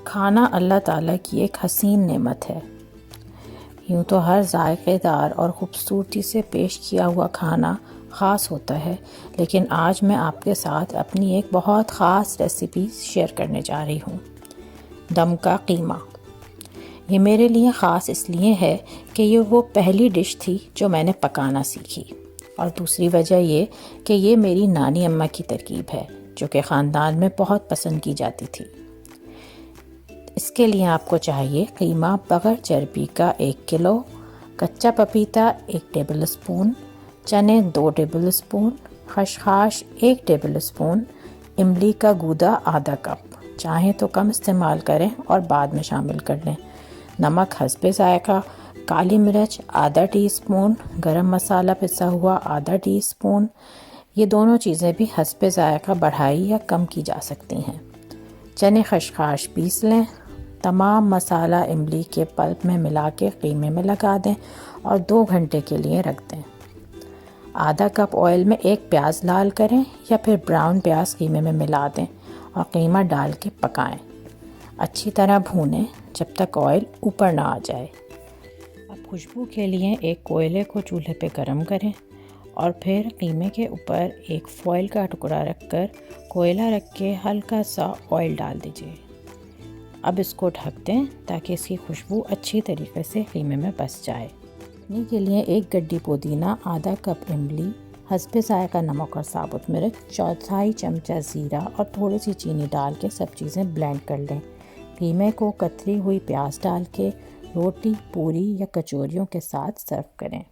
खाना अल्लाह ताला की एक हसीन नेमत है। यूँ तो हर जायकेदार और ख़ूबसूरती से पेश किया हुआ खाना ख़ास होता है, लेकिन आज मैं आपके साथ अपनी एक बहुत ख़ास रेसिपी शेयर करने जा रही हूँ। दम का कीमा। ये मेरे लिए ख़ास इसलिए है कि ये वो पहली डिश थी जो मैंने पकाना सीखी, और दूसरी वजह ये कि ये मेरी नानी अम्मा की तरकीब है जो कि ख़ानदान में बहुत पसंद की जाती थी। इसके लिए आपको चाहिए कीमा बग़ैर चर्बी का 1 किलो, कच्चा पपीता 1 टेबल स्पून, चने 2 टेबल स्पून, खसखस 1 टेबल स्पून, इमली का गूदा आधा कप, चाहें तो कम इस्तेमाल करें और बाद में शामिल कर लें, नमक हस्बे ज़ायक़ा, काली मिर्च आधा टीस्पून, गरम मसाला पिसा हुआ आधा टीस्पून। ये दोनों चीज़ें भी हस्बे ज़ायक़ा बढ़ाई या कम की जा सकती हैं। चने खसखस पीस लें। तमाम मसाला इमली के पल्प में मिला के कीमे में लगा दें और 2 घंटे के लिए रख दें। आधा कप ऑयल में एक प्याज लाल करें या फिर ब्राउन प्याज कीमे में मिला दें और कीमा डाल के पकाएं। अच्छी तरह भूनें जब तक ऑयल ऊपर ना आ जाए। अब खुशबू के लिए एक कोयले को चूल्हे पे गरम करें और फिर कीमे के ऊपर एक फॉइल का टुकड़ा रखकर कोयला रख के हल्का सा ऑयल डाल दीजिए। अब इसको ढक दें ताकि इसकी खुशबू अच्छी तरीके से कीमे में बस जाए। चटनी के लिए 1 गड्डी पुदीना, आधा कप इमली, हस्बे ज़ायक़ा नमक और साबुत मिर्च, चौथाई चमचा ज़ीरा और थोड़ी सी चीनी डाल के सब चीज़ें ब्लेंड कर लें। कीमे को कतरी हुई प्याज डाल के रोटी, पूरी या कचौरियों के साथ सर्व करें।